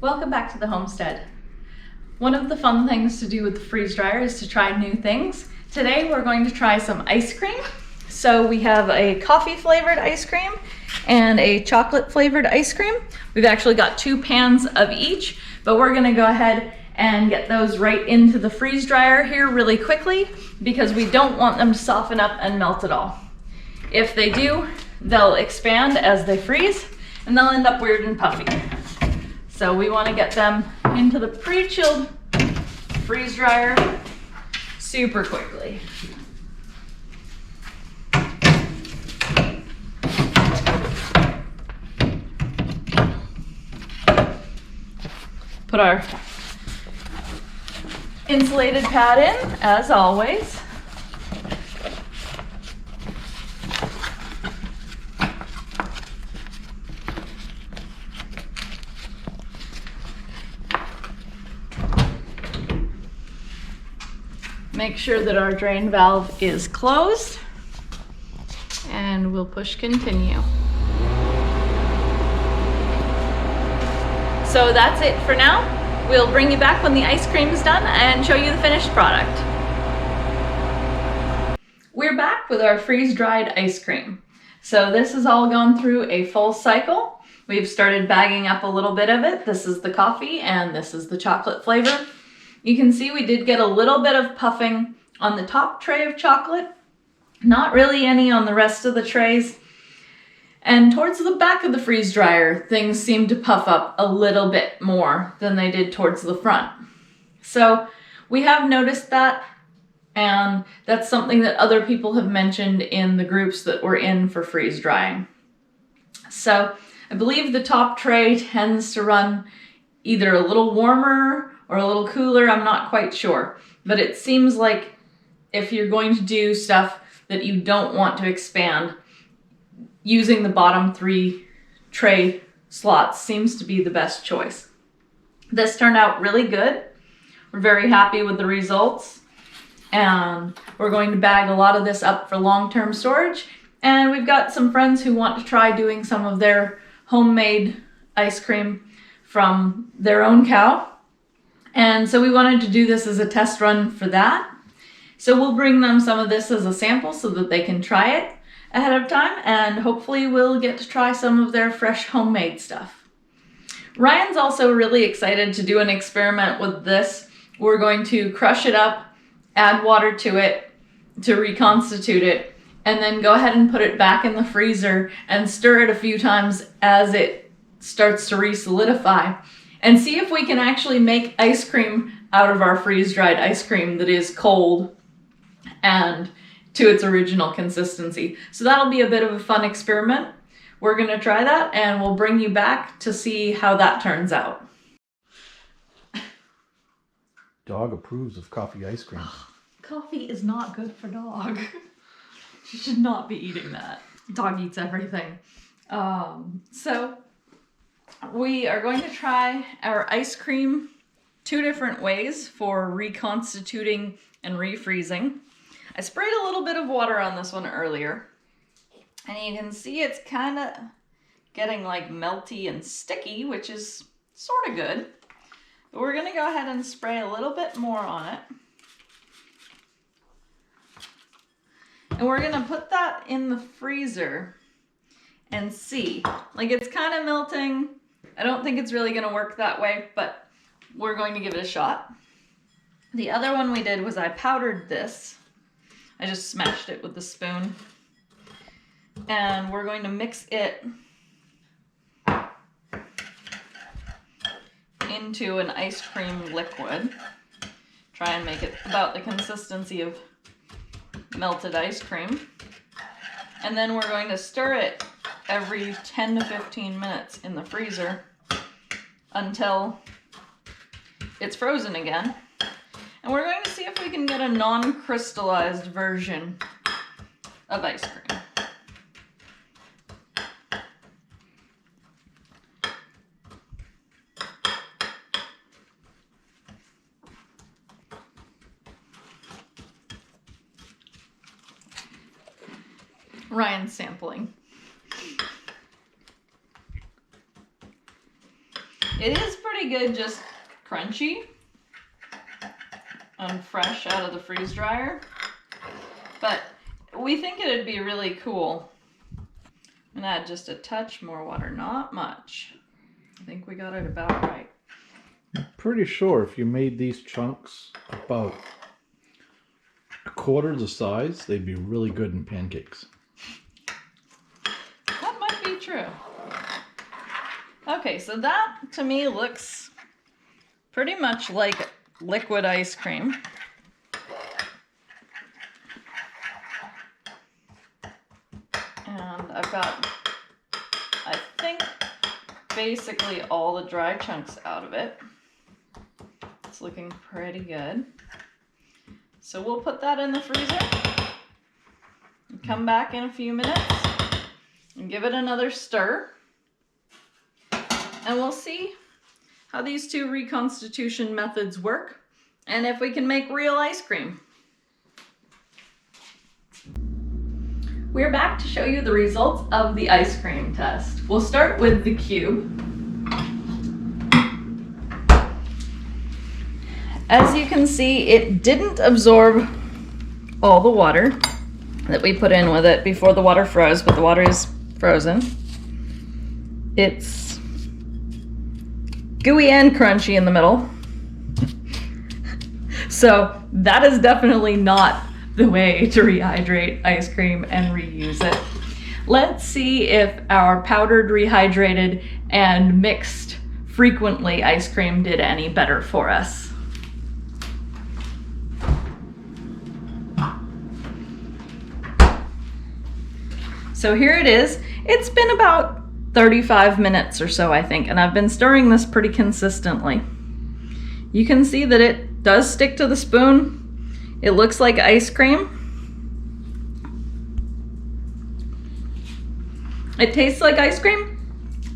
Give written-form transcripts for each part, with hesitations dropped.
Welcome back to the homestead. One of the fun things to do with the freeze dryer is to try new things. Today we're going to try some ice cream. So we have a coffee flavored ice cream and a chocolate flavored ice cream. We've actually got 2 pans of each, but we're gonna go ahead and get those right into the freeze dryer here really quickly because we don't want them to soften up and melt at all. If they do, they'll expand as they freeze and they'll end up weird and puffy. So we want to get them into the pre-chilled freeze dryer super quickly. Put our insulated pad in, as always. Make sure that our drain valve is closed, and we'll push continue. So that's it for now. We'll bring you back when the ice cream is done and show you the finished product. We're back with our freeze-dried ice cream. So this has all gone through a full cycle. We've started bagging up a little bit of it. This is the coffee and this is the chocolate flavor. You can see we did get a little bit of puffing on the top tray of chocolate, not really any on the rest of the trays. And towards the back of the freeze dryer, things seem to puff up a little bit more than they did towards the front. So we have noticed that, and that's something that other people have mentioned in the groups that we're in for freeze drying. So I believe the top tray tends to run either a little warmer or a little cooler, I'm not quite sure. But it seems like if you're going to do stuff that you don't want to expand, using the bottom 3 tray slots seems to be the best choice. This turned out really good. We're very happy with the results. And we're going to bag a lot of this up for long-term storage. And we've got some friends who want to try doing some of their homemade ice cream from their own cow. And so we wanted to do this as a test run for that. So we'll bring them some of this as a sample so that they can try it ahead of time, and hopefully we'll get to try some of their fresh homemade stuff. Ryan's also really excited to do an experiment with this. We're going to crush it up, add water to it to reconstitute it, and then go ahead and put it back in the freezer and stir it a few times as it starts to re-solidify, and see if we can actually make ice cream out of our freeze-dried ice cream that is cold and to its original consistency. So that'll be a bit of a fun experiment. We're gonna try that and we'll bring you back to see how that turns out. Dog approves of coffee ice cream. Coffee is not good for dog. She should not be eating that. Dog eats everything. So we are going to try our ice cream 2 different ways for reconstituting and refreezing. I sprayed a little bit of water on this one earlier, and you can see it's kind of getting like melty and sticky, which is sort of good. But we're gonna go ahead and spray a little bit more on it. And we're gonna put that in the freezer and see. Like, it's kind of melting. I don't think it's really gonna work that way, but we're going to give it a shot. The other one we did was I powdered this. I just smashed it with the spoon. And we're going to mix it into an ice cream liquid. Try and make it about the consistency of melted ice cream. And then we're going to stir it every 10 to 15 minutes in the freezer until it's frozen again. And we're going to see if we can get a non-crystallized version of ice cream. Ryan's sampling. It is pretty pretty good, just crunchy and fresh out of the freeze dryer. But we think it'd be really cool. I'm gonna add just a touch more water, not much. I think we got it about right. I'm pretty sure if you made these chunks about a quarter the size, they'd be really good in pancakes. That might be true. Okay, so that to me looks pretty much like liquid ice cream. And I've got, I think, basically all the dry chunks out of it. It's looking pretty good. So we'll put that in the freezer and come back in a few minutes and give it another stir. And we'll see how these two reconstitution methods work and if we can make real ice cream. We're back to show you the results of the ice cream test. We'll start with the cube. As you can see, it didn't absorb all the water that we put in with it before the water froze, but the water is frozen. It's gooey and crunchy in the middle. So that is definitely not the way to rehydrate ice cream and reuse it. Let's see if our powdered, rehydrated, and mixed frequently ice cream did any better for us. So here it is. It's been about 35 minutes or so, I think, and I've been stirring this pretty consistently. You can see that it does stick to the spoon. It looks like ice cream. It tastes like ice cream,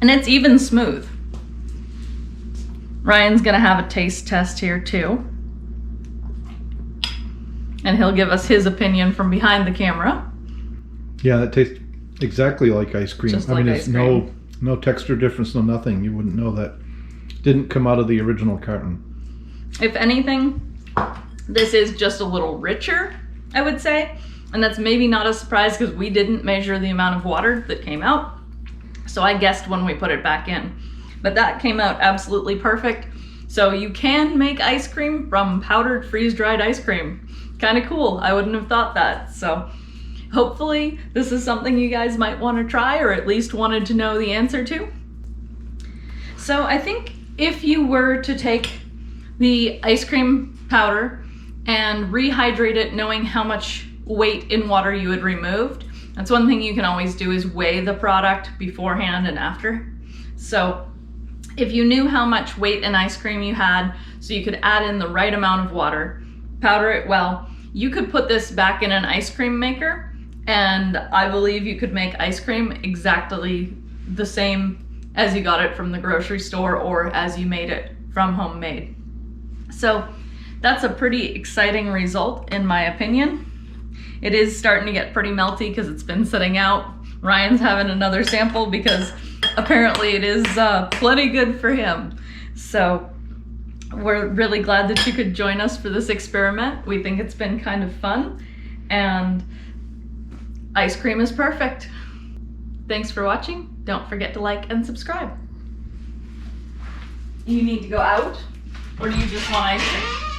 and it's even smooth. Ryan's gonna have a taste test here too. And he'll give us his opinion from behind the camera. Yeah, that tastes exactly like ice cream. Just I mean, like it's ice cream. no texture difference, no nothing. You wouldn't know that. Didn't come out of the original carton. If anything, this is just a little richer, I would say. And that's maybe not a surprise because we didn't measure the amount of water that came out. So I guessed when we put it back in. But that came out absolutely perfect. So you can make ice cream from powdered freeze-dried ice cream. Kind of cool. I wouldn't have thought that. So hopefully this is something you guys might want to try or at least wanted to know the answer to. So I think if you were to take the ice cream powder and rehydrate it knowing how much weight in water you had removed, that's one thing you can always do is weigh the product beforehand and after. So if you knew how much weight in ice cream you had, so you could add in the right amount of water, powder it well, you could put this back in an ice cream maker, and I believe you could make ice cream exactly the same as you got it from the grocery store or as you made it from homemade. So that's a pretty exciting result in my opinion. It is starting to get pretty melty because it's been sitting out. Ryan's having another sample because apparently it is plenty good for him. So we're really glad that you could join us for this experiment. We think it's been kind of fun, and ice cream is perfect. Thanks for watching. Don't forget to like and subscribe. You need to go out, or do you just want ice cream?